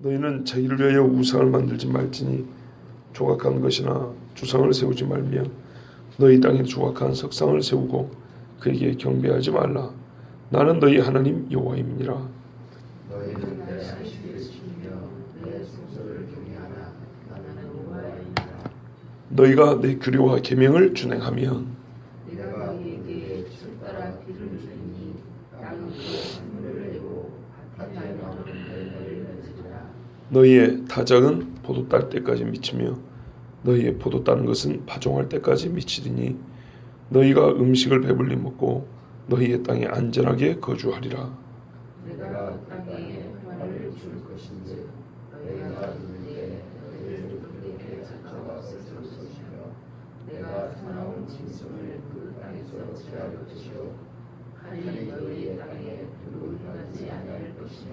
너희는 자기를 위하여 우상을 만들지 말지니 조각한 것이나 주상을 세우지 말며 너희 땅에 조각한 석상을 세우고 그에게 경배하지 말라. 나는 너희 하나님 여호와임이니라. 너희는 내 안식일을 지키며 내 성소를 경외하라. 나는 여호와이니라. 너희가 내 규례와 계명을 준행하면 내가 너희에게 줄 따라 비를 주리니 땅은 그 산물을 내고 밭에 나무는 열매를 맺으리라. 너희의 타작은 포도 딸 때까지 미치며 너희의 포도 따는 것은 파종할 때까지 미치리니 너희가 음식을 배불리 먹고 너희의 땅에 안전하게 거주하리라. 내가 땅에 활을 줄 것인지 너희가 누리게 너희를 누리게 찾아와 쓸 것이며 내가 사나운 짐승을 그 땅에서 제할 것이요 칼이 너희의 땅에 두루 행하지 아니할 것이며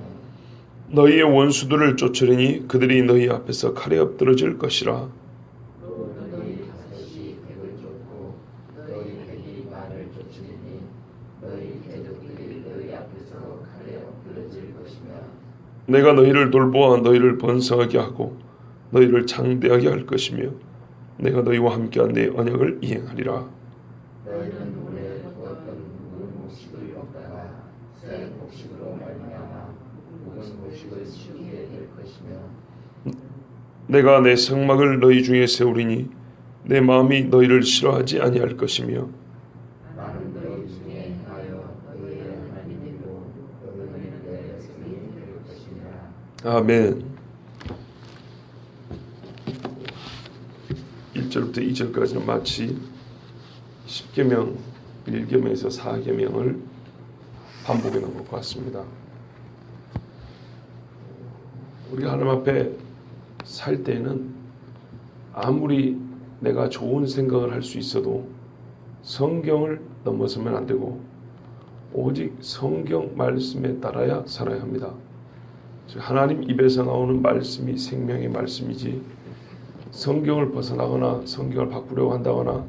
너희의 원수들을 쫓으리니 그들이 너희 앞에서 칼에 엎드러질 것이라. 또 너희 다섯이 백을 쫓고 너희 백이 만을 쫓으리니 너희 대적들이 너희 앞에서 칼에 엎드러질 것이며 내가 너희를 돌보아 너희를 번성하게 하고 너희를 장대하게 할 것이며 내가 너희와 함께한 내 언약을 이행하리라. 너희는 오래 먹었던 묵은 곡식을 먹다가 새 곡식으로 말미암아 묵은 곡식을 치우게 될 것이며 내가 내 성막을 너희 중에 세우리니 내 마음이 너희를 싫어하지 아니할 것이며 나는 너희 중에 행하여 너희의 하나님이 되고 너희는 내 백성이 될 것이니라. 아멘. 1절부터 2절까지는 마치 10계명, 1계명에서 4계명을 반복해 놓은 것 같습니다. 우리가 하나님 앞에 살 때에는 아무리 내가 좋은 생각을 할 수 있어도 성경을 넘어서면 안 되고 오직 성경 말씀에 따라야 살아야 합니다. 하나님 입에서 나오는 말씀이 생명의 말씀이지 성경을 벗어나거나 성경을 바꾸려고 한다거나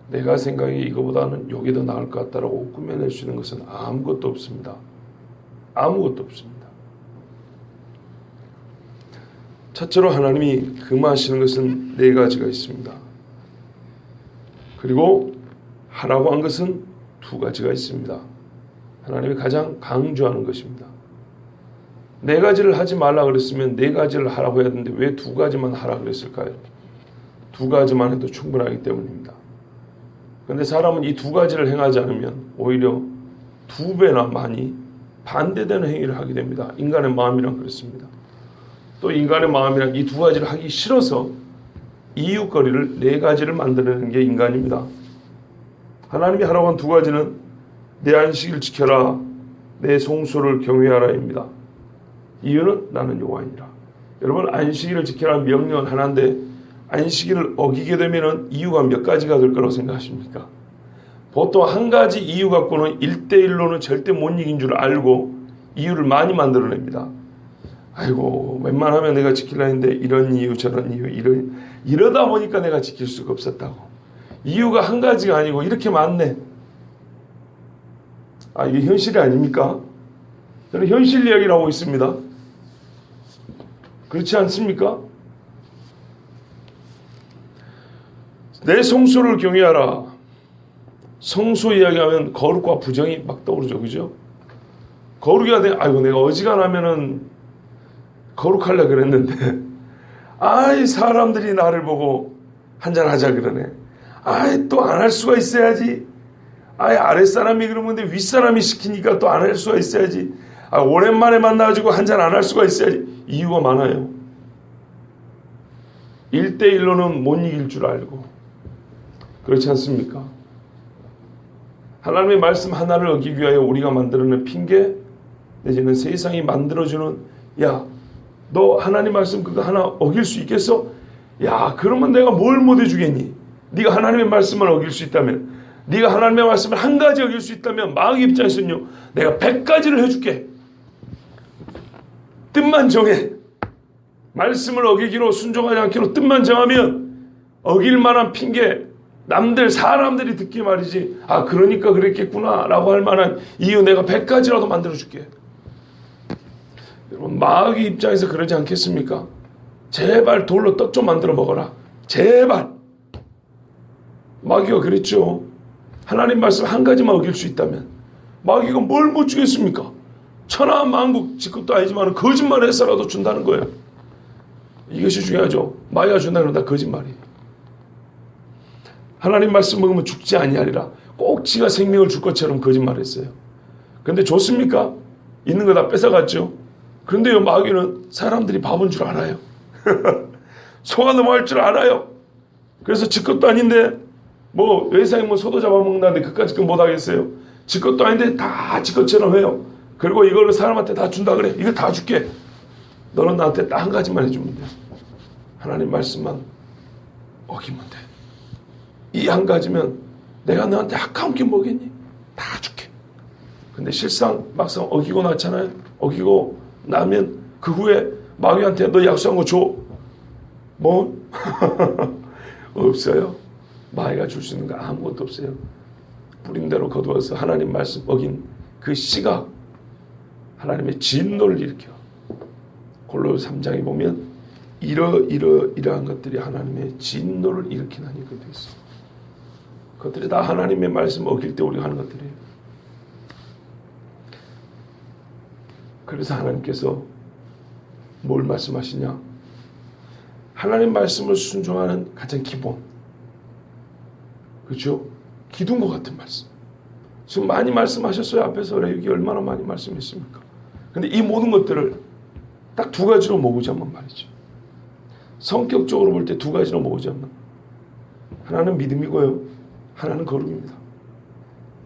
내가 생각에 이거보다는 이게 더 나을 것 같다라고 꾸며낼 수 있는 것은 아무것도 없습니다. 아무것도 없습니다. 첫째로 하나님이 금하시는 것은 네 가지가 있습니다. 그리고 하라고 한 것은 두 가지가 있습니다. 하나님이 가장 강조하는 것입니다. 네 가지를 하지 말라 그랬으면 네 가지를 하라고 해야 되는데 왜 두 가지만 하라 그랬을까요? 두 가지만 해도 충분하기 때문입니다. 그런데 사람은 이 두 가지를 행하지 않으면 오히려 두 배나 많이 반대되는 행위를 하게 됩니다. 인간의 마음이란 그렇습니다. 또 인간의 마음이란 이 두 가지를 하기 싫어서 이유거리를 네 가지를 만들어내는 게 인간입니다. 하나님이 하라고 한 두 가지는 내 안식일 지켜라, 내 성소를 경외하라입니다. 이유는 나는 여호와이니라. 여러분, 안식일을 지켜라 명령은 하나인데 안식일을 어기게 되면 이유가 몇 가지가 될 거라고 생각하십니까? 보통 한 가지 이유 갖고는 1대1로는 절대 못 이긴 줄 알고 이유를 많이 만들어냅니다. 아이고 웬만하면 내가 지키려 했는데 이런 이유 저런 이유 이러다 보니까 내가 지킬 수가 없었다고. 이유가 한 가지가 아니고 이렇게 많네. 아, 이게 현실이 아닙니까? 저는 현실 이야기를 하고 있습니다. 그렇지 않습니까? 내 성소를 경외하라. 성소 이야기하면 거룩과 부정이 막 떠오르죠. 그죠? 거룩이 돼. 아이고 내가 어지간하면은 거룩하려 그랬는데 아이 사람들이 나를 보고 한잔하자 그러네. 아이 또 안 할 수가 있어야지. 아이 아랫사람이 그러면 근데 윗사람이 시키니까 또 안 할 수가 있어야지. 아 오랜만에 만나가지고 한잔 안 할 수가 있어야지. 이유가 많아요. 1대1로는 못 이길 줄 알고. 그렇지 않습니까? 하나님의 말씀 하나를 얻기 위하여 우리가 만들어낸 핑계 내지는 세상이 만들어주는 야 너 하나님 말씀 그거 하나 어길 수 있겠어? 야 그러면 내가 뭘 못 해주겠니? 네가 하나님의 말씀을 어길 수 있다면 네가 하나님의 말씀을 한 가지 어길 수 있다면 마귀 입장에서는요 내가 100가지를 해줄게. 뜻만 정해. 말씀을 어기기로 순종하지 않기로 뜻만 정하면 어길 만한 핑계 남들 사람들이 듣기 말이지 아 그러니까 그랬겠구나 라고 할 만한 이유 내가 100가지라도 만들어줄게. 여러분, 마귀 입장에서 그러지 않겠습니까? 제발 돌로 떡 좀 만들어 먹어라. 제발. 마귀가 그랬죠. 하나님 말씀 한 가지만 어길 수 있다면 마귀가 뭘 못 주겠습니까? 천하만국 직급도 아니지만 거짓말 해서라도 준다는 거예요. 이것이 중요하죠. 마귀가 준다는 건 다 거짓말이에요. 하나님 말씀 먹으면 죽지 아니하리라. 꼭 지가 생명을 줄 것처럼 거짓말했어요. 근데 좋습니까? 있는 거 다 뺏어갔죠. 그런데요, 마귀는 사람들이 바본 줄 알아요. 속아 넘어갈 줄 알아요. 그래서 지 것도 아닌데 뭐 외상이 뭐 소도 잡아먹는다는데 그까짓 거 못하겠어요. 지 것도 아닌데 다 지 것처럼 해요. 그리고 이걸 사람한테 다 준다 그래. 이거 다 줄게. 너는 나한테 딱 한 가지만 해주면 돼. 하나님 말씀만 어기면 돼. 이 한 가지면 내가 너한테 아까운 게 뭐겠니? 다 줄게. 근데 실상 막상 어기고 나잖아요. 어기고 나면 그 후에 마귀한테 너 약속한 거 줘. 뭐? 없어요. 마귀가 줄 수 있는 거 아무것도 없어요. 뿌린대로 거두어서 하나님 말씀 어긴 그 씨가 하나님의 진노를 일으켜. 골로새 3장에 보면 이러한 것들이 하나님의 진노를 일으키나니 그렇게 되어 있어요. 그것들이 다 하나님의 말씀 어길 때 우리가 하는 것들이에요. 그래서 하나님께서 뭘 말씀하시냐? 하나님 말씀을 순종하는 가장 기본, 그렇죠? 기둥과 같은 말씀. 지금 많이 말씀하셨어요. 앞에서 레위기 얼마나 많이 말씀했습니까? 근데 이 모든 것들을 딱 두 가지로 모으자면 말이죠. 성격적으로 볼 때 두 가지로 모으자면 하나는 믿음이고요, 하나는 거룩입니다.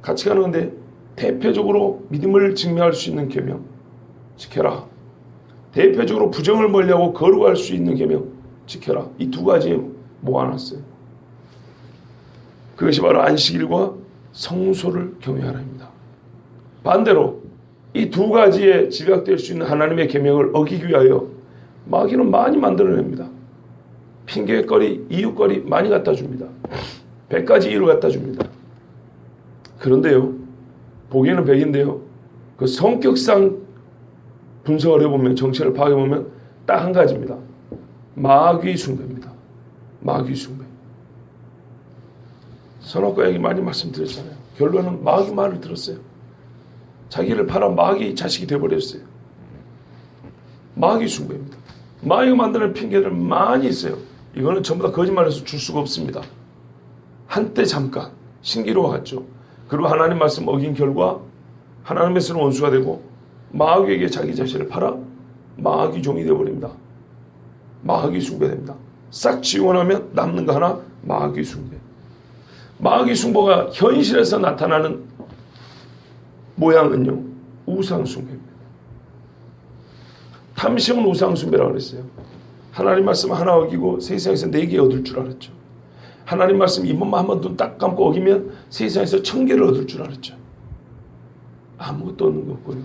같이 가는 건데 대표적으로 믿음을 증명할 수 있는 계명 지켜라. 대표적으로 부정을 멀리하고 거룩할 수 있는 계명 지켜라. 이 두 가지에 모아놨어요. 그것이 바로 안식일과 성소를 경외하라입니다. 반대로 이 두 가지에 집약될 수 있는 하나님의 계명을 어기기 위하여 마귀는 많이 만들어냅니다. 핑계거리, 이유거리 많이 갖다 줍니다. 100가지 이유를 갖다 줍니다. 그런데요, 보기에는 100인데요, 그 성격상 분석을 해보면, 정체를 파악해보면 딱 한 가지입니다. 마귀 숭배입니다. 마귀 숭배. 선악과 얘기 많이 말씀드렸잖아요. 결론은 마귀 말을 들었어요. 자기를 팔아 마귀 자식이 되어버렸어요. 마귀 숭배입니다. 마귀가 만드는 핑계들 많이 있어요. 이거는 전부 다 거짓말해서 줄 수가 없습니다. 한때 잠깐 신기로웠죠. 그리고 하나님 말씀 어긴 결과 하나님의 쓰는 원수가 되고 마귀에게 자기 자신을 팔아 마귀 종이 되어버립니다. 마귀 숭배됩니다. 싹 지원하면 남는 거 하나, 마귀 숭배. 마귀 숭배가 현실에서 나타나는 모양은요, 우상 숭배입니다. 탐심은 우상 숭배라고 그랬어요. 하나님 말씀 하나 어기고 세상에서 4개 얻을 줄 알았죠. 하나님 말씀 이번만 한번 눈 딱 감고 어기면 세상에서 1000개를 얻을 줄 알았죠. 아무것도 얻는 거 없고요.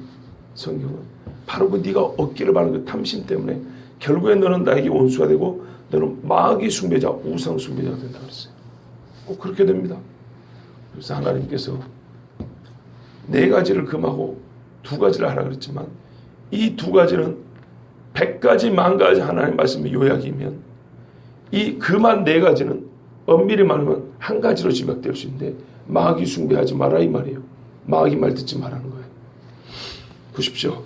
성경은 바로 그 네가 얻기를 바라는 그 탐심 때문에 결국에 너는 나에게 원수가 되고 너는 마귀 숭배자, 우상 숭배자가 된다고 그랬어요. 꼭 그렇게 됩니다. 그래서 하나님께서 4가지를 금하고 2가지를 하라 그랬지만 이 2가지는 100가지, 10,000가지 하나님 말씀의 요약이면 이 금한 4가지는 엄밀히 말하면 한 가지로 집약될 수 있는데 마귀 숭배하지 마라 이 말이에요. 마귀 말 듣지 말라는 거예요. 보십시오.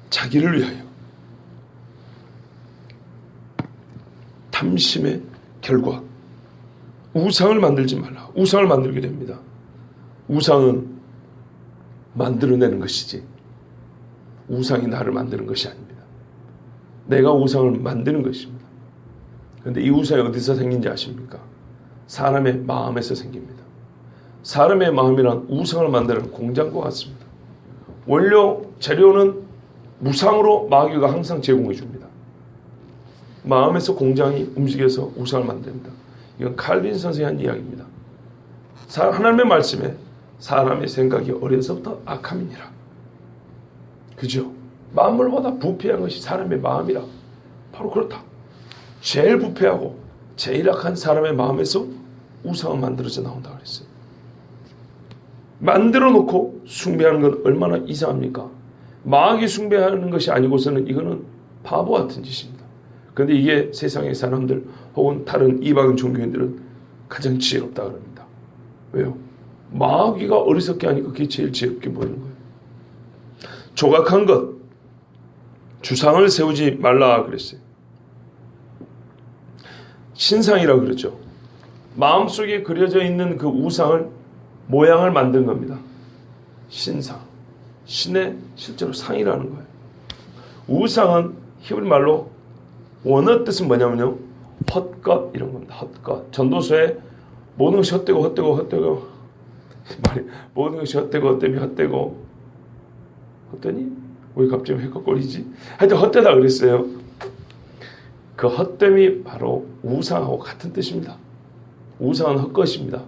자기를 위하여 탐심의 결과 우상을 만들지 말라. 우상을 만들게 됩니다. 우상은 만들어내는 것이지 우상이 나를 만드는 것이 아닙니다. 내가 우상을 만드는 것입니다. 그런데 이 우상이 어디서 생긴지 아십니까? 사람의 마음에서 생깁니다. 사람의 마음이란 우상을 만드는 공장과 같습니다. 원료 재료는 무상으로 마귀가 항상 제공해 줍니다. 마음에서 공장이 움직여서 우상을 만듭니다. 이건 칼빈 선생이 한 이야기입니다. 하나님의 말씀에 사람의 생각이 어려서부터 악함이니라. 그죠? 만물보다 부패한 것이 사람의 마음이라. 바로 그렇다. 제일 부패하고 제일 악한 사람의 마음에서 우상은 만들어져 나온다 그랬어요. 만들어 놓고 숭배하는 건 얼마나 이상합니까? 마귀 숭배하는 것이 아니고서는 이거는 바보 같은 짓입니다. 그런데 이게 세상의 사람들 혹은 다른 이방 종교인들은 가장 지혜롭다 그럽니다. 왜요? 마귀가 어리석게 하니까 그게 제일 지혜롭게 보이는 거예요. 조각한 것, 주상을 세우지 말라 그랬어요. 신상이라고 그러죠. 마음속에 그려져 있는 그 우상을 모양을 만든 겁니다. 신상. 신의 실제로 상이라는 거예요. 우상은 히브리 말로 원어 뜻은 뭐냐면요. 헛것 이런 겁니다. 헛것. 전도서에 모든 것이 헛되고 말이 모든 것이 헛되고 헛되니? 왜 갑자기 헷갈리지? 하여튼 헛되다 그랬어요. 그 헛됨이 바로 우상하고 같은 뜻입니다. 우상은 헛것입니다.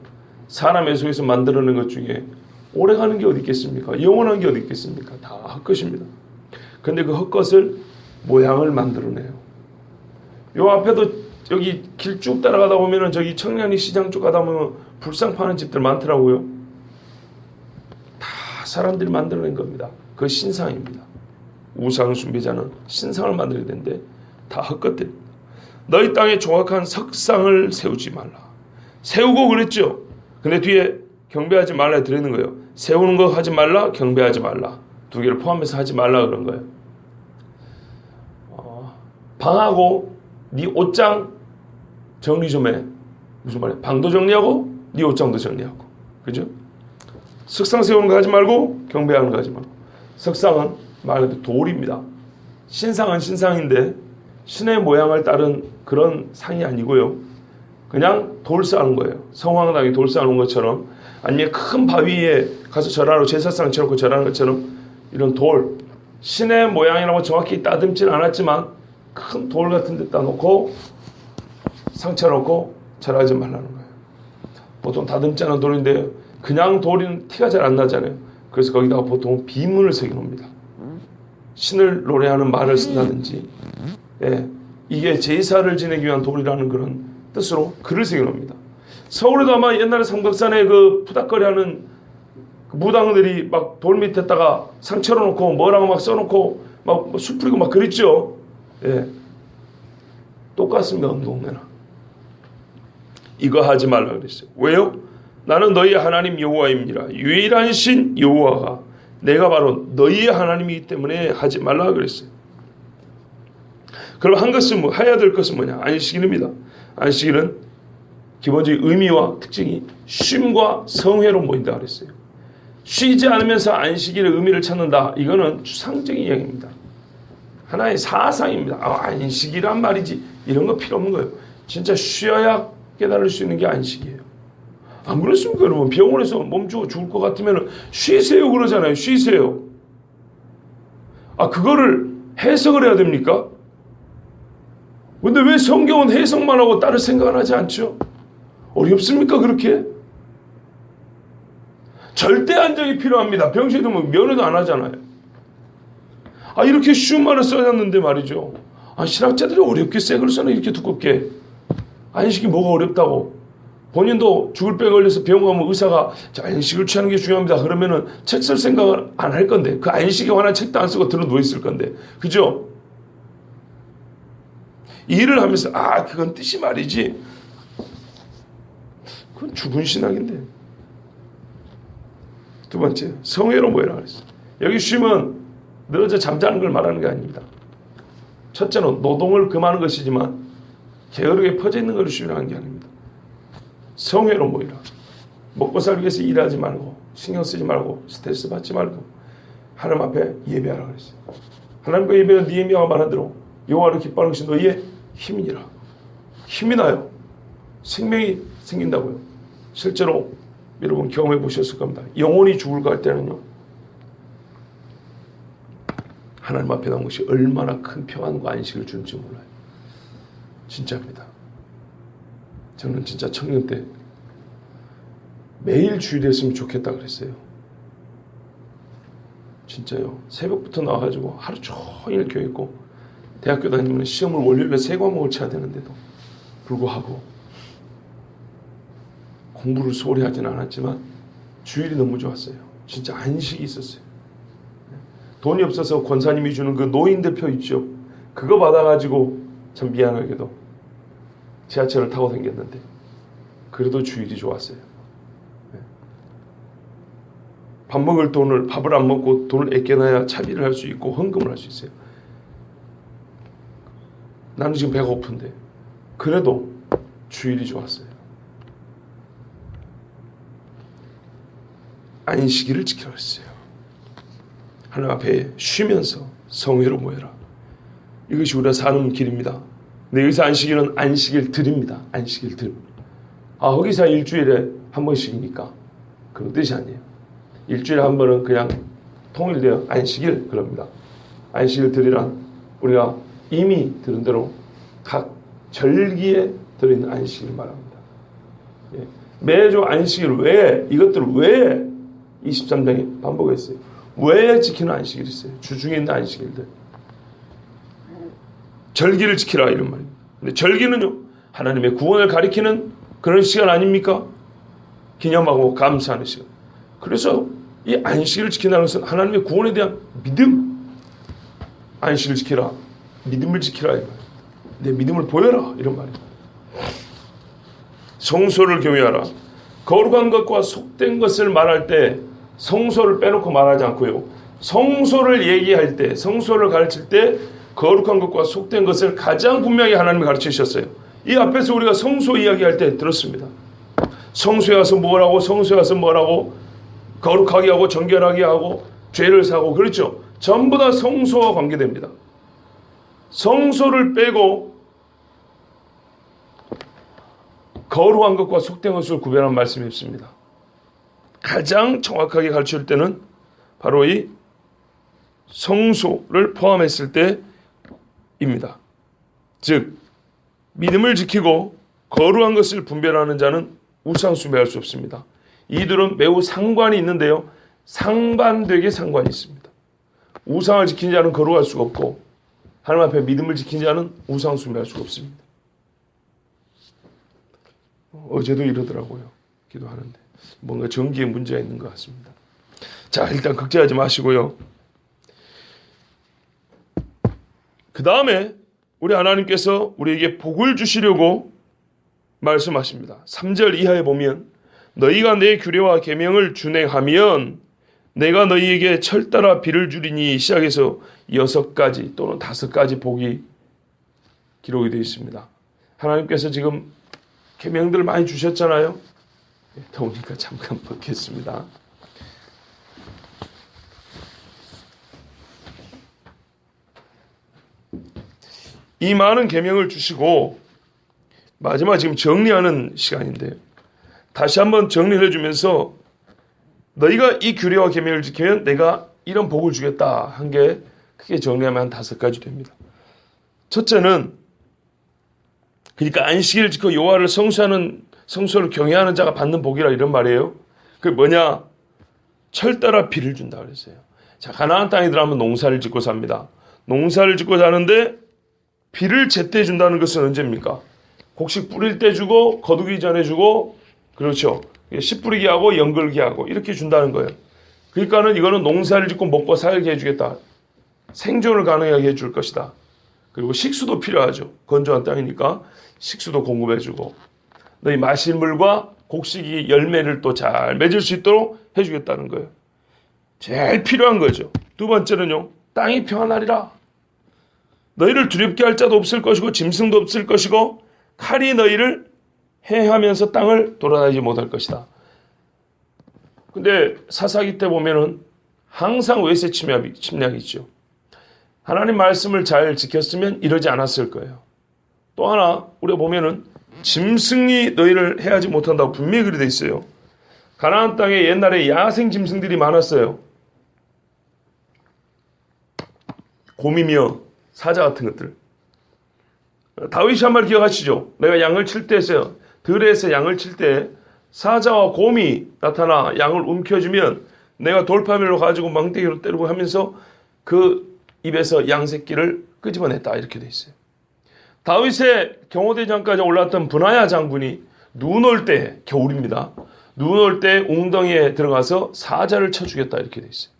사람의 속에서 만들어낸 것 중에 오래가는 게 어디 있겠습니까? 영원한 게 어디 있겠습니까? 다 헛것입니다. 그런데 그 헛것을 모양을 만들어내요. 요 앞에도 여기 길 쭉 따라가다 보면은 저기 청량리 시장 쪽 가다 보면 불상 파는 집들 많더라고요. 다 사람들이 만들어낸 겁니다. 그 신상입니다. 우상 숭배자는 신상을 만들어야 되는데 다 헛것들. 너희 땅에 조각한 석상을 세우지 말라. 세우고 그랬죠. 근데 뒤에 경배하지 말라 들어있는 거예요. 세우는 거 하지 말라, 경배하지 말라. 두 개를 포함해서 하지 말라 그런 거예요. 방하고 네 옷장 정리 좀 해. 무슨 말이야? 방도 정리하고 네 옷장도 정리하고. 그죠? 석상 세우는 거 하지 말고 경배하는 거 하지 말고. 석상은 말 그대로 돌입니다. 신상은 신상인데 신의 모양을 따른 그런 상이 아니고요. 그냥 돌 쌓는 거예요. 성황당에 돌 쌓는 것처럼 아니면 큰 바위에 가서 절하러 제사상 쳐놓고 절하는 것처럼 이런 돌 신의 모양이라고 정확히 따듬진 않았지만 큰 돌 같은 데다 놓고 상처 놓고 절하지 말라는 거예요. 보통 다듬지 않은 돌인데 그냥 돌은 티가 잘 안 나잖아요. 그래서 거기다가 보통 비문을 새겨놓습니다. 신을 노래하는 말을 쓴다든지 이게 제사를 지내기 위한 돌이라는 그런 뜻으로 글을 새겨놓습니다. 서울에도 아마 옛날에 삼각산에 그 푸닥거리하는 그 무당들이 막 돌 밑에다가 상처로 놓고 뭐라고 막 써놓고 막 술 뿌리고 막 그랬죠. 똑같습니다. 어느 동네나. 이거 하지 말라 그랬어요. 왜요? 나는 너희 하나님 여호와입니다. 유일한 신 여호와가 내가 바로 너희의 하나님이기 때문에 하지 말라 그랬어요. 그럼 한 것은 해야 될 것은 뭐냐? 안식일입니다. 안식일은 기본적인 의미와 특징이 쉼과 성회로 모인다 그랬어요. 쉬지 않으면서 안식일의 의미를 찾는다. 이거는 추상적인 이야기입니다. 하나의 사상입니다. 안식이란 말이지 이런 거 필요 없는 거예요. 진짜 쉬어야 깨달을 수 있는 게 안식이에요. 안 그렇습니까 여러분? 병원에서 몸주고 죽을 것 같으면 쉬세요 그러잖아요. 쉬세요. 그거를 해석을 해야 됩니까? 근데 왜 성경은 해석만 하고 다른 생각을 하지 않죠? 어렵습니까 그렇게? 절대 안정이 필요합니다. 병실에 들면 면회도 안 하잖아요. 이렇게 쉬운 말을 써놨는데 말이죠. 신학자들이 어렵게 새 글 써나 이렇게 두껍게. 안식이 뭐가 어렵다고. 본인도 죽을 병에 걸려서 병원 가면 의사가 안식을 취하는 게 중요합니다. 그러면은 책 쓸 생각을 안 할 건데 그 안식에 관한 책도 안 쓰고 들어 누워 있을 건데. 그죠? 일을 하면서 그건 뜻이 말이지. 그건 죽은 신학인데. 두 번째, 성회로 모이라 그랬어요. 여기 쉬면 늘어져 잠자는 걸 말하는 게 아닙니다. 첫째는 노동을 금하는 것이지만 게으르게 퍼져 있는 걸 쉬라는 게 아닙니다. 성회로 모이라. 먹고 살기 위해서 일하지 말고 신경 쓰지 말고 스트레스 받지 말고 하나님 앞에 예배하라 그랬어요. 하나님과 예배는 느헤미야가 말한 대로 여호와를 기뻐하는 것이 너희의 힘이니라. 힘이 나요. 생명이 생긴다고요. 실제로 여러분 경험해 보셨을 겁니다. 영혼이 죽을까 할 때는요. 하나님 앞에 나온 것이 얼마나 큰 평안과 안식을 주는지 몰라요. 진짜입니다. 저는 진짜 청년 때 매일 주일이었으면 좋겠다 그랬어요. 진짜요. 새벽부터 나와가지고 하루 종일 교회 있고 대학교 다니면 시험을 월요일에 3과목을 쳐야 되는데도 불구하고 공부를 소홀히 하진 않았지만 주일이 너무 좋았어요. 진짜 안식이 있었어요. 돈이 없어서 권사님이 주는 그 노인대표 있죠. 그거 받아가지고 참 미안하게도 지하철을 타고 다녔는데 그래도 주일이 좋았어요. 밥 먹을 돈을 밥을 안 먹고 돈을 아껴놔야 차비를 할 수 있고 헌금을 할 수 있어요. 나는 지금 배가 고픈데 그래도 주일이 좋았어요. 안식일을 지키라 했어요. 하나님 앞에 쉬면서 성회로 모여라. 이것이 우리가 사는 길입니다. 근데 여기서 안식일은 안식일 들입니다. 안식일 들. 거기서 일주일에 한 번씩이니까 그런 뜻이 아니에요. 일주일에 한 번은 그냥 통일되어 안식일 그럽니다. 안식일 들이란 우리가 이미 들은 대로 각 절기에 들어있는 안식일 말합니다. 예. 매주 안식일 왜 이것들을 왜 23장에 반복했어요. 왜 지키는 안식일이 있어요. 주중에 있는 안식일들. 절기를 지키라 이런 말입니다. 근데 절기는요 하나님의 구원을 가리키는 그런 시간 아닙니까? 기념하고 감사하는 시간. 그래서 이 안식일을 지킨다는 것은 하나님의 구원에 대한 믿음. 안식일을 지키라. 믿음을 지키라. 이 말이에요. 내 믿음을 보여라. 이런 말이에요. 성소를 경외하라. 거룩한 것과 속된 것을 말할 때 성소를 빼놓고 말하지 않고요. 성소를 얘기할 때, 성소를 가르칠 때 거룩한 것과 속된 것을 가장 분명히 하나님이 가르치셨어요. 이 앞에서 우리가 성소 이야기할 때 들었습니다. 성소에 와서 뭐라고, 성소에 와서 뭐라고, 거룩하게 하고 정결하게 하고 죄를 사고 그렇죠. 전부 다 성소와 관계됩니다. 성소를 빼고 거룩한 것과 속된 것을 구별한 말씀이 없습니다. 가장 정확하게 가르칠 때는 바로 이 성소를 포함했을 때입니다. 즉 믿음을 지키고 거룩한 것을 분별하는 자는 우상 숭배할 수 없습니다. 이들은 매우 상관이 있는데요. 상반되게 상관이 있습니다. 우상을 지킨 자는 거룩할 수가 없고 하나님 앞에 믿음을 지킨 자는 우상 숭배할 수가 없습니다. 어제도 이러더라고요. 기도하는데 뭔가 전기에 문제가 있는 것 같습니다. 자, 일단 걱정하지 마시고요. 그 다음에 우리 하나님께서 우리에게 복을 주시려고 말씀하십니다. 3절 이하에 보면 너희가 내 규례와 계명을 준행하면 내가 너희에게 철따라 비를 주리니 시작해서 6가지 또는 5가지 복이 기록이 되어 있습니다. 하나님께서 지금 계명들을 많이 주셨잖아요. 더우니까 잠깐 벗겠습니다. 이 많은 계명을 주시고 마지막 지금 정리하는 시간인데 다시 한번 정리를 해주면서 너희가 이 규례와 계명을 지키면 내가 이런 복을 주겠다 한 게 크게 정리하면 한 5가지 됩니다. 첫째는 그러니까 안식일을 지켜 여호와를 성소를 경외하는 자가 받는 복이라 이런 말이에요. 그게 뭐냐? 철따라 비를 준다 그랬어요. 자, 가나안 땅에 들어가면 농사를 짓고 삽니다. 농사를 짓고 사는데 비를 제때 준다는 것은 언제입니까? 곡식 뿌릴 때 주고 거두기 전에 주고 그렇죠. 씨 뿌리기 하고 연글기 하고 이렇게 준다는 거예요. 그러니까는 이거는 농사를 짓고 먹고 살게 해주겠다. 생존을 가능하게 해줄 것이다. 그리고 식수도 필요하죠. 건조한 땅이니까 식수도 공급해주고 너희 마실 물과 곡식이 열매를 또 잘 맺을 수 있도록 해주겠다는 거예요. 제일 필요한 거죠. 두 번째는요. 땅이 평안하리라. 너희를 두렵게 할 자도 없을 것이고 짐승도 없을 것이고 칼이 너희를 해하면서 땅을 돌아다니지 못할 것이다. 근데 사사기 때 보면은 항상 외세 침략이 있죠. 하나님 말씀을 잘 지켰으면 이러지 않았을 거예요. 또 하나 우리가 보면은 짐승이 너희를 해하지 못한다고 분명히 그리 돼 있어요. 가나안 땅에 옛날에 야생 짐승들이 많았어요. 곰이며 사자 같은 것들. 다윗이 한 말 기억하시죠? 내가 양을 칠 때 했어요. 들에서 양을 칠 때 사자와 곰이 나타나 양을 움켜쥐면 내가 돌파밀로 가지고 망대기로 때리고 하면서 그 입에서 양 새끼를 끄집어냈다 이렇게 돼 있어요. 다윗의 경호대장까지 올랐던 브나야 장군이 눈 올 때, 겨울입니다. 눈 올 때 웅덩이에 들어가서 사자를 쳐 죽였다 이렇게 돼 있어요.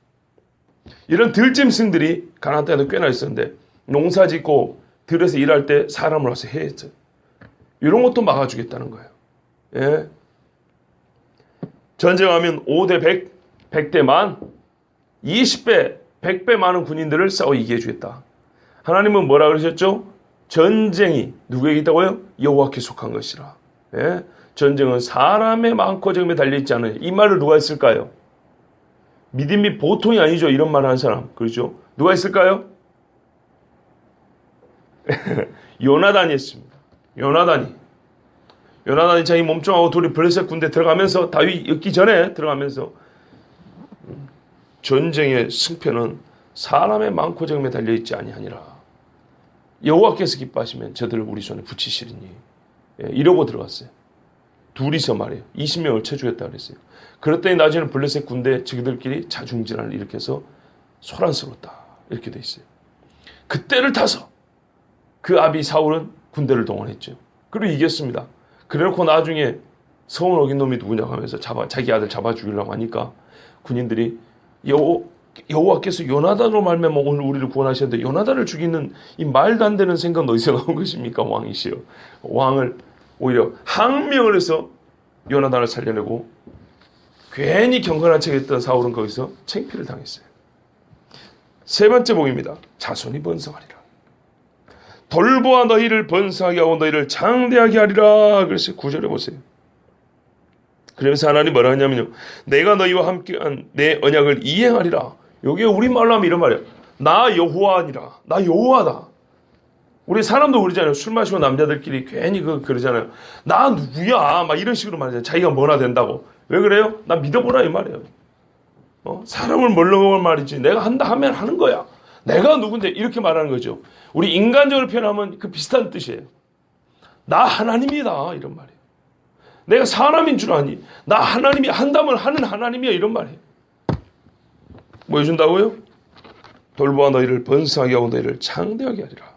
이런 들짐승들이 가나안 땅에도 꽤나 있었는데 농사 짓고 들에서 일할 때 사람을 와서 해했죠. 이런 것도 막아주겠다는 거예요. 예. 전쟁하면 5대 100, 100대 만, 20배, 100배 많은 군인들을 싸워 이기게 해주겠다. 하나님은 뭐라 그러셨죠? 전쟁이 누구에게 있다고요? 여호와께 속한 것이라. 예? 전쟁은 사람의 많고 적음에 달려있지 않아요. 이 말을 누가 했을까요? 믿음이 보통이 아니죠. 이런 말을 한 사람. 그렇죠? 누가 했을까요? 요나단이 했습니다. 요나단이 자기 몸종하고 둘이 블레셋 군대 들어가면서 다윗 엮기 전에 들어가면서 전쟁의 승패는 사람의 많고 적음에 달려있지 아니하니라. 여호와께서 기뻐하시면 저들을 우리 손에 붙이시리니. 예, 이러고 들어갔어요. 둘이서 말이에요. 20명을 쳐주겠다 그랬어요. 그랬더니 나중에는 블레셋 군대 저들끼리 자중질환을 일으켜서 소란스럽다 이렇게 돼 있어요. 그때를 타서 그 아비 사울은 군대를 동원했죠. 그리고 이겼습니다. 그래놓고 나중에 서운 어긴 놈이 누구냐고 하면서 자기 아들 잡아 죽이려고 하니까 군인들이 여호와께서 요나단으로 말미암아 오늘 우리를 구원하셨는데 요나단을 죽이는 이 말도 안 되는 생각 어디서 나온 것입니까? 왕이시여. 왕을 오히려 항명을 해서 요나단을 살려내고 괜히 경건한 척했던 사울은 거기서 창피를 당했어요. 세 번째 복입니다. 자손이 번성하리라. 돌보아 너희를 번성하게 하고 너희를 장대하게 하리라. 그래서 9절에 보세요. 그러면서 하나님 뭐라 하냐면요. 내가 너희와 함께한 내 언약을 이행하리라. 여기에 우리말로 하면 이런 말이에요. 나 여호와니라. 나 여호와다. 우리 사람도 그러잖아요. 술 마시고 남자들끼리 괜히 그러잖아요. 나 누구야? 막 이런 식으로 말하잖아요. 자기가 뭐나 된다고. 왜 그래요? 나 믿어보라 이 말이에요. 사람을 멀렁한 말이지. 내가 한다 하면 하는 거야. 내가 누군데 이렇게 말하는 거죠. 우리 인간적으로 표현하면 그 비슷한 뜻이에요. 나 하나님이다 이런 말이에요. 내가 사람인 줄 아니. 나 하나님이 한다면 하는 하나님이야 이런 말이에요. 뭐 해준다고요? 돌보아 너희를 번성하게 하고 너희를 장대하게 하리라.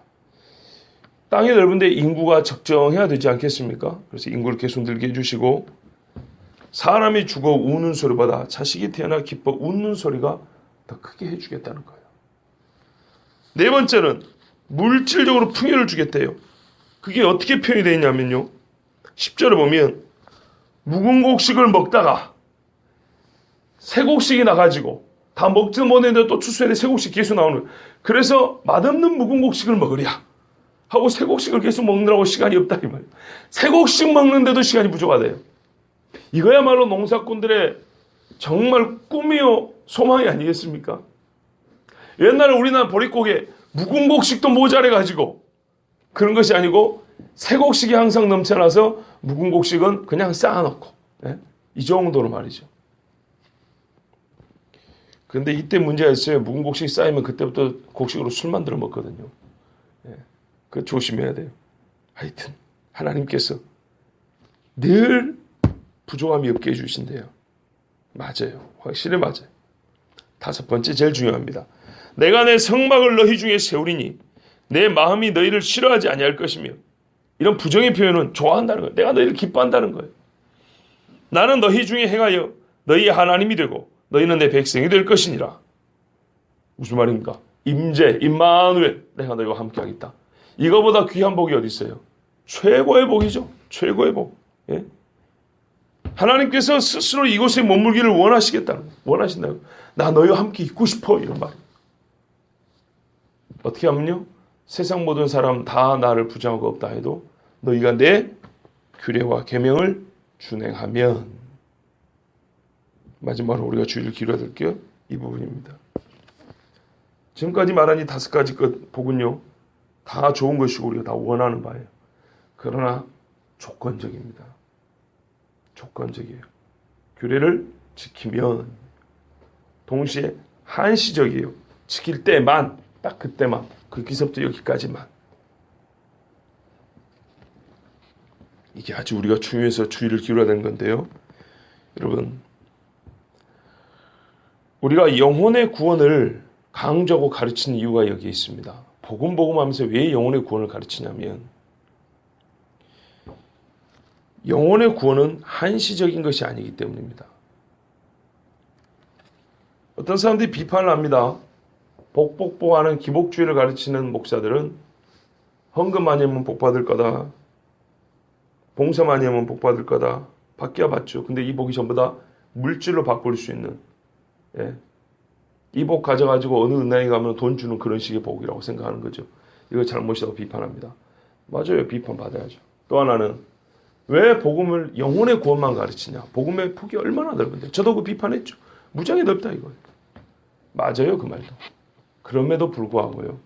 땅이 넓은데 인구가 적정해야 되지 않겠습니까? 그래서 인구를 계속 늘게 해주시고 사람이 죽어 우는 소리보다 자식이 태어나 기뻐 웃는 소리가 더 크게 해주겠다는 거예요. 네 번째는 물질적으로 풍요를 주겠대요. 그게 어떻게 표현이 되어 있냐면요. 10절을 보면 묵은 곡식을 먹다가 새 곡식이 나가지고 다 먹지도 못했는데 또 추수에 새 곡식이 계속 나오는 거예요. 그래서 맛없는 묵은 곡식을 먹으랴 하고 새 곡식을 계속 먹느라고 시간이 없다 이 말이에요. 새 곡식 먹는데도 시간이 부족하대요. 이거야말로 농사꾼들의 정말 꿈이요 소망이 아니겠습니까? 옛날에 우리나라 보릿고개 묵은 곡식도 모자라가지고 그런 것이 아니고 새 곡식이 항상 넘쳐나서 묵은 곡식은 그냥 쌓아놓고 이 정도로 말이죠. 근데 이때 문제가 있어요. 묵은 곡식이 쌓이면 그때부터 곡식으로 술 만들어 먹거든요. 그 조심해야 돼요. 하여튼 하나님께서 늘 부족함이 없게 해주신대요. 맞아요. 확실히 맞아요. 다섯 번째 제일 중요합니다. 내가 내 성막을 너희 중에 세우리니 내 마음이 너희를 싫어하지 아니할 것이며 이런 부정의 표현은 좋아한다는 거예요. 내가 너희를 기뻐한다는 거예요. 나는 너희 중에 행하여 너희의 하나님이 되고 너희는 내 백성이 될 것이니라. 무슨 말입니까? 임마누엘 내가 너희와 함께 하겠다. 이거보다 귀한 복이 어디 있어요? 최고의 복이죠. 최고의 복. 예? 하나님께서 스스로 이곳에 머물기를 원하시겠다는 거예요. 원하신다고. 나 너희와 함께 있고 싶어 이런 말. 어떻게 하면요? 세상 모든 사람 다 나를 부정하고 없다 해도 너희가 내 규례와 계명을 준행하면 마지막으로 우리가 주의를 기울여야 될 게 이 부분입니다. 지금까지 말한 이 다섯 가지 것 복은요. 다 좋은 것이고 우리가 다 원하는 바예요. 그러나 조건적입니다. 조건적이에요. 규례를 지키면 동시에 한시적이에요. 지킬 때만 딱 그때만 거기서부터 여기까지만 이게 아주 우리가 중요해서 주의를 기울여야 되는 건데요. 여러분 우리가 영혼의 구원을 강조하고 가르치는 이유가 여기에 있습니다. 복음하면서 왜 영혼의 구원을 가르치냐면 영혼의 구원은 한시적인 것이 아니기 때문입니다. 어떤 사람들이 비판을 합니다. 복복복하는 기복주의를 가르치는 목사들은 헌금 많이 하면 복 받을 거다. 봉사 많이 하면 복 받을 거다. 받기야 받죠. 근데 이 복이 전부 다 물질로 바꿀 수 있는, 이 복 가져가지고 어느 은행에 가면 돈 주는 그런 식의 복이라고 생각하는 거죠. 이거 잘못이라고 비판합니다. 맞아요. 비판받아야죠. 또 하나는 왜 복음을 영혼의 구원만 가르치냐. 복음의 폭이 얼마나 넓은데. 저도 그 비판했죠. 무지하게 넓다 이거예요. 맞아요. 그 말도. 그럼에도 불구하고요.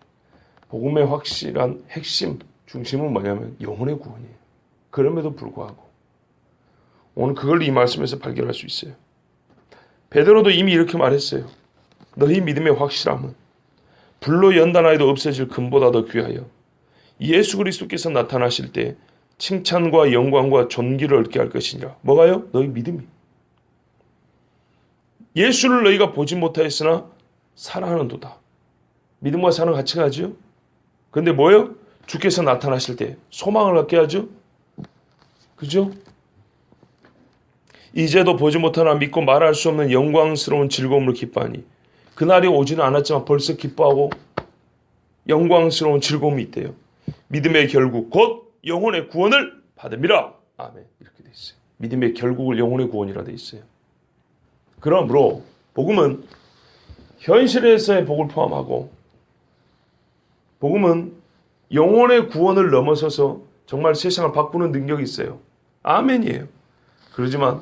복음의 확실한 핵심, 중심은 뭐냐면 영혼의 구원이에요. 그럼에도 불구하고 오늘 그걸 이 말씀에서 발견할 수 있어요. 베드로도 이미 이렇게 말했어요. 너희 믿음의 확실함은 불로 연단하여도 없어질 금보다 더 귀하여 예수 그리스도께서 나타나실 때 칭찬과 영광과 존귀를 얻게 할 것이니라. 뭐가요? 너희 믿음이. 예수를 너희가 보지 못하였으나 사랑하는도다. 믿음과 사랑 같이 가죠. 근데 뭐예요? 주께서 나타나실 때 소망을 갖게 하죠. 그죠? 이제도 보지 못하나 믿고 말할 수 없는 영광스러운 즐거움으로 기뻐하니 그날이 오지는 않았지만 벌써 기뻐하고 영광스러운 즐거움이 있대요. 믿음의 결국 곧 영혼의 구원을 받음이라. 아멘. 이렇게 돼 있어요. 믿음의 결국을 영혼의 구원이라 돼 있어요. 그러므로 복음은 현실에서의 복을 포함하고 복음은 영혼의 구원을 넘어서서 정말 세상을 바꾸는 능력이 있어요. 아멘이에요. 그러지만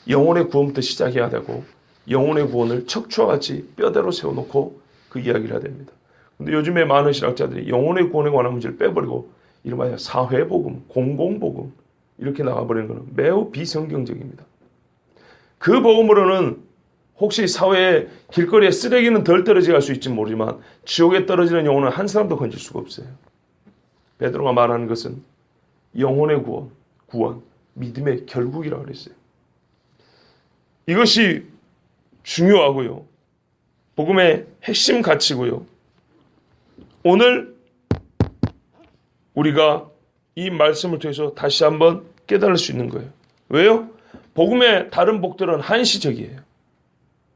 영혼의 구원부터 시작해야 되고 영혼의 구원을 척추와 같이 뼈대로 세워놓고 그 이야기를 해야 됩니다. 근데 요즘에 많은 신학자들이 영혼의 구원에 관한 문제를 빼버리고 이른바 사회복음, 공공복음 이렇게 나가버리는 것은 매우 비성경적입니다. 그 복음으로는 혹시 사회의 길거리에 쓰레기는 덜 떨어져 갈 수 있지 모르지만 지옥에 떨어지는 영혼은 한 사람도 건질 수가 없어요. 베드로가 말하는 것은 영혼의 구원, 믿음의 결국이라고 그랬어요. 이것이 중요하고요. 복음의 핵심 가치고요. 오늘 우리가 이 말씀을 통해서 다시 한번 깨달을 수 있는 거예요. 왜요? 복음의 다른 복들은 한시적이에요.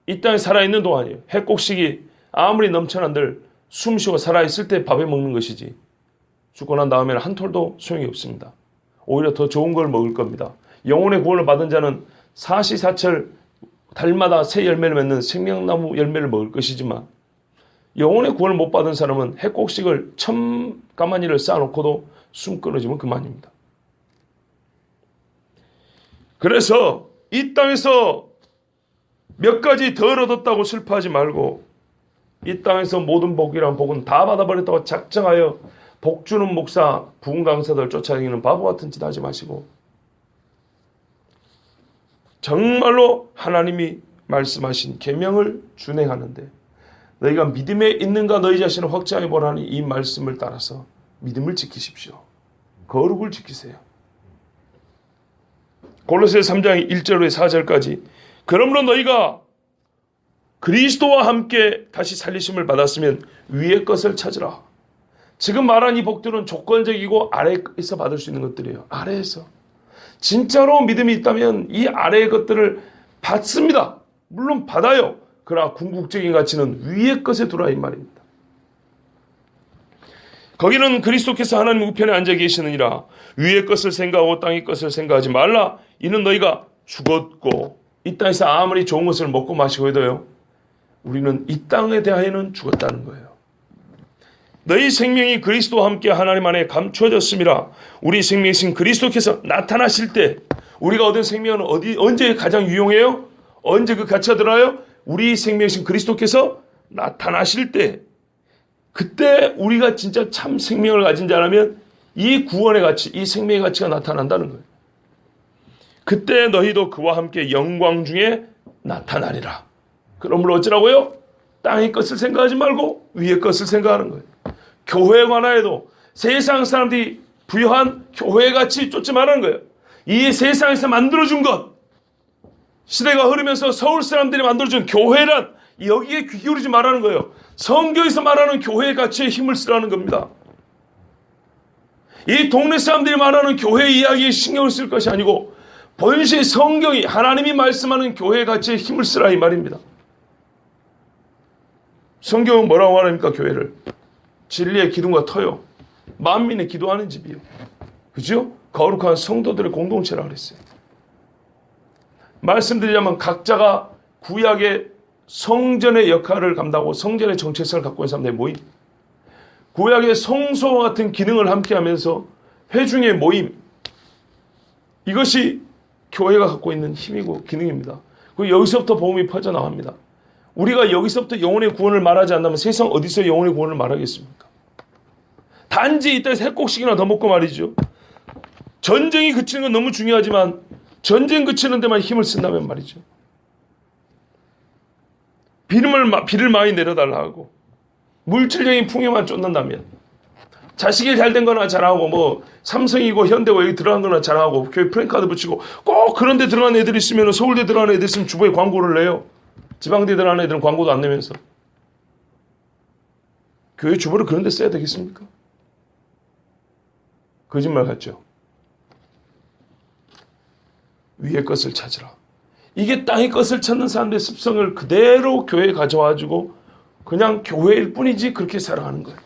이 땅에 살아있는 동안이에요. 핵곡식이 아무리 넘쳐난들 숨쉬고 살아있을 때 밥에 먹는 것이지 죽고 난 다음에는 한 톨도 소용이 없습니다. 오히려 더 좋은 걸 먹을 겁니다. 영혼의 구원을 받은 자는 사시사철 달마다 새 열매를 맺는 생명나무 열매를 먹을 것이지만 영혼의 구원을 못 받은 사람은 핵곡식을 가마니를 쌓아놓고도 숨 끊어지면 그만입니다. 그래서 이 땅에서 몇 가지 덜 얻었다고 슬퍼하지 말고 이 땅에서 모든 복이란 복은 다 받아버렸다고 작정하여 복 주는 목사, 부흥 강사들 쫓아다니는 바보 같은 짓 하지 마시고 정말로 하나님이 말씀하신 계명을 준행하는데 너희가 믿음에 있는가 너희 자신을 확증해 보라니 이 말씀을 따라서 믿음을 지키십시오. 거룩을 지키세요. 골로새 3장 1절에 4절까지 그러므로 너희가 그리스도와 함께 다시 살리심을 받았으면 위의 것을 찾으라. 지금 말한 이 복들은 조건적이고 아래에서 받을 수 있는 것들이에요. 아래에서. 진짜로 믿음이 있다면 이 아래의 것들을 받습니다. 물론 받아요. 그러나 궁극적인 가치는 위의 것에 두라 이 말입니다. 거기는 그리스도께서 하나님 우편에 앉아 계시느니라. 위의 것을 생각하고 땅의 것을 생각하지 말라. 이는 너희가 죽었고 이 땅에서 아무리 좋은 것을 먹고 마시고 해도요. 우리는 이 땅에 대하여는 죽었다는 거예요. 너희 생명이 그리스도와 함께 하나님 안에 감추어졌습니다. 우리 생명이신 그리스도께서 나타나실 때 우리가 얻은 생명은 언제 가장 유용해요? 언제 그 가치가 들어요? 우리 생명이신 그리스도께서 나타나실 때 그때 우리가 진짜 참 생명을 가진 자라면 이 구원의 가치, 이 생명의 가치가 나타난다는 거예요. 그때 너희도 그와 함께 영광 중에 나타나리라. 그러므로 어쩌라고요? 땅의 것을 생각하지 말고 위의 것을 생각하는 거예요. 교회에 관하여도 세상 사람들이 부여한 교회 가치 쫓지 말라는 거예요. 이 세상에서 만들어준 것, 시대가 흐르면서 서울 사람들이 만들어준 교회란 여기에 귀 기울이지 말라는 거예요. 성경에서 말하는 교회의 가치에 힘을 쓰라는 겁니다. 이 동네 사람들이 말하는 교회 이야기에 신경을 쓸 것이 아니고 본시 성경이 하나님이 말씀하는 교회의 가치에 힘을 쓰라 이 말입니다. 성경은 뭐라고 말합니까? 교회를 진리의 기둥과 터요 만민의 기도하는 집이요. 그죠? 거룩한 성도들의 공동체라 그랬어요. 말씀드리자면 각자가 구약의 성전의 역할을 감당하고 성전의 정체성을 갖고 있는 사람들의 모임, 구약의 성소와 같은 기능을 함께하면서 회중의 모임, 이것이 교회가 갖고 있는 힘이고 기능입니다. 그리고 여기서부터 복음이 퍼져나갑니다. 우리가 여기서부터 영혼의 구원을 말하지 않는다면 세상 어디서 영혼의 구원을 말하겠습니까? 단지 이따 세 꼭씩이나 더 먹고 말이죠. 전쟁이 그치는 건 너무 중요하지만 전쟁 그치는 데만 힘을 쓴다면 말이죠. 비를 많이 내려달라 하고 물질적인 풍요만 쫓는다면, 자식이 잘된 거나 잘하고 뭐 삼성이고 현대고 여기 들어간 거나 잘하고 교회 프랜카드 붙이고 꼭 그런 데 들어간 애들 있으면, 서울대 들어간 애들 있으면 주보에 광고를 내요. 지방대 들어간 애들은 광고도 안 내면서. 교회 주보를 그런 데 써야 되겠습니까? 거짓말 같죠? 위의 것을 찾으라. 이게 땅의 것을 찾는 사람들의 습성을 그대로 교회에 가져와가지고 그냥 교회일 뿐이지 그렇게 살아가는 거예요.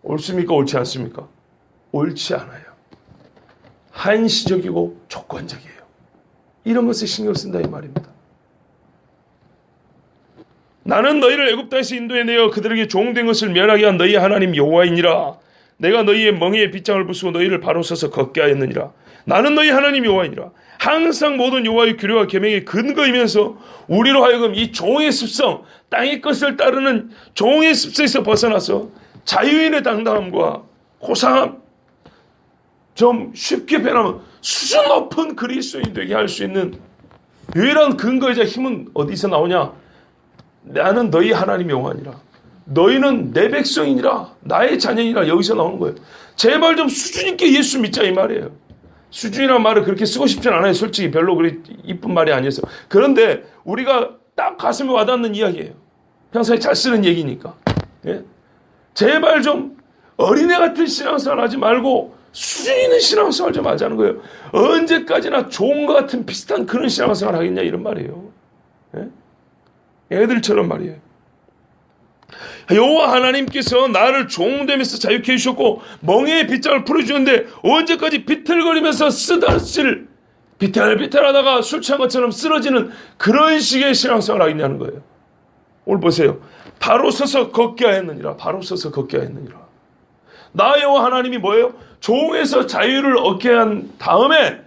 옳습니까? 옳지 않습니까? 옳지 않아요. 한시적이고 조건적이에요. 이런 것에 신경 쓴다 이 말입니다. 나는 너희를 애굽 땅에서 인도해내어 그들에게 종된 것을 멸하게 한 너희 하나님 여호와이니라. 내가 너희의 멍에에 빗장을 부수고 너희를 바로 서서 걷게 하였느니라. 나는 너희 하나님 여호와이니라. 항상 모든 여호와의 규례와 계명의 근거이면서 우리로 하여금 이 종의 습성, 땅의 것을 따르는 종의 습성에서 벗어나서 자유인의 당당함과 고상함, 좀 쉽게 표현하면 수준 높은 그리스도인 되게 할 수 있는 유일한 근거이자 힘은 어디서 나오냐? 나는 너희 하나님 여호와니라. 너희는 내 백성이니라. 나의 자녀이니라. 여기서 나오는 거예요. 제발 좀 수준 있게 예수 믿자 이 말이에요. 수준이라는 말을 그렇게 쓰고 싶진 않아요. 솔직히 별로 그리 이쁜 말이 아니어서. 그런데 우리가 딱 가슴에 와닿는 이야기예요. 평소에 잘 쓰는 얘기니까. 예? 제발 좀 어린애 같은 신앙생활 하지 말고 수준 있는 신앙생활 좀 하자는 거예요. 언제까지나 종과 같은 비슷한 그런 신앙생활 하겠냐 이런 말이에요. 예? 애들처럼 말이에요. 여호와 하나님께서 나를 종되면서 자유케 해주셨고 멍에의 빗장을 풀어주는데 언제까지 비틀거리면서 쓰다실 비틀비틀하다가 술 취한 것처럼 쓰러지는 그런 식의 신앙생활을 하겠냐는 거예요. 오늘 보세요. 바로 서서 걷게 하였느니라. 바로 서서 걷게 하였느니라. 나 여호와 하나님이 뭐예요? 종에서 자유를 얻게 한 다음에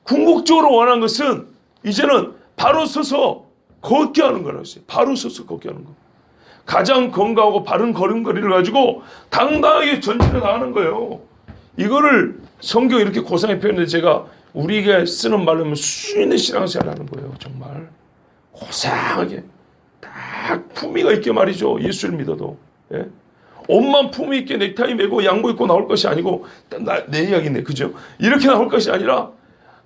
궁극적으로 원한 것은 이제는 바로 서서 걷게 하는 거라고요. 바로 서서 걷게 하는 거. 가장 건강하고 바른 걸음걸이를 가지고 당당하게 전진해 나가는 거예요. 이거를 성경 이렇게 고상하게 표현해서 제가 우리가 쓰는 말로 하면 수준 있는 신앙생활 하는 거예요. 정말 고상하게 딱 품위가 있게 말이죠. 예수를 믿어도. 예? 옷만 품위 있게 넥타이 메고 양복 입고 나올 것이 아니고 내 이야기네. 그죠? 이렇게 나올 것이 아니라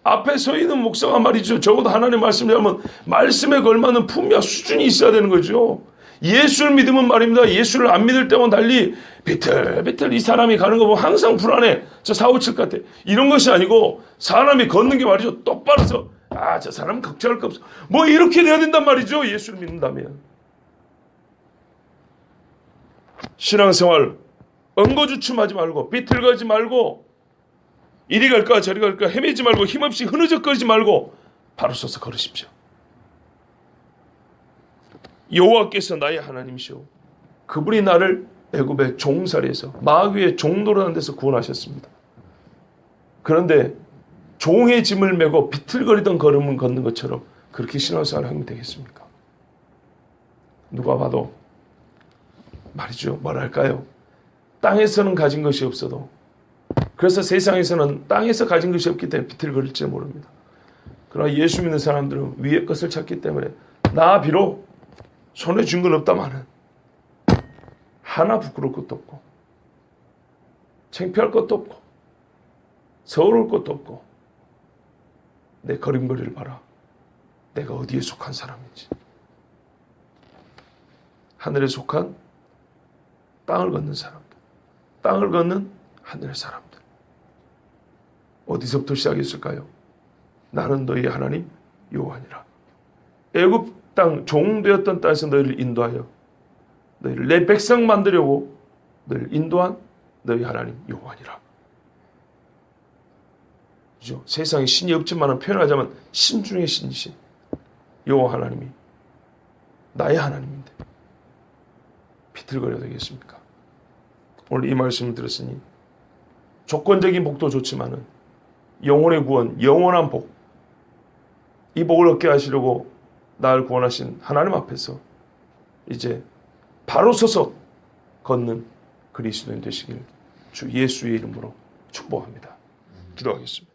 앞에 서 있는 목사가 말이죠. 적어도 하나님의 말씀을 하면 말씀에 걸맞는 품위와 수준이 있어야 되는 거죠. 예수를 믿으면 말입니다. 예수를 안 믿을 때와 달리 비틀비틀 이 사람이 가는 거 보면 항상 불안해. 저 457 같아. 이런 것이 아니고 사람이 걷는 게 말이죠. 똑바로 서 저 사람은 걱정할 거 없어. 뭐 이렇게 돼야 된단 말이죠. 예수를 믿는다면. 신앙생활 엉거주춤하지 말고 비틀거리지 말고 이리 갈까 저리 갈까 헤매지 말고 힘없이 흐느적거리지 말고 바로 서서 걸으십시오. 여호와께서 나의 하나님이시오. 그분이 나를 애굽의 종살이에서 마귀의 종노릇한 데서 구원하셨습니다. 그런데 종의 짐을 메고 비틀거리던 걸음을 걷는 것처럼 그렇게 신앙생활을 하면 되겠습니까? 누가 봐도 말이죠. 뭐랄까요? 땅에서는 가진 것이 없어도 그래서 세상에서는 땅에서 가진 것이 없기 때문에 비틀거릴지 모릅니다. 그러나 예수 믿는 사람들은 위의 것을 찾기 때문에 나 비록 손에 쥔 건 없다마는 하나 부끄러울 것도 없고 창피할 것도 없고 서러울 것도 없고 내 걸음걸이를 봐라. 내가 어디에 속한 사람인지. 하늘에 속한 땅을 걷는 사람들. 땅을 걷는 하늘의 사람들. 어디서부터 시작했을까요? 나는 너희 하나님 여호와니라. 애굽 땅 종되었던 땅에서 너희를 인도하여 너희를 내 백성 만들려고 너희를 인도한 너희 하나님 여호와니라. 그죠? 세상에 신이 없지만 표현하자면 신 중의 신이신 여호와 하나님이 나의 하나님인데 비틀거려야 되겠습니까? 오늘 이 말씀을 들었으니 조건적인 복도 좋지만은 영혼의 구원, 영원한 복, 이 복을 얻게 하시려고 나를 구원하신 하나님 앞에서 이제 바로 서서 걷는 그리스도인 되시길 주 예수의 이름으로 축복합니다. 기도하겠습니다.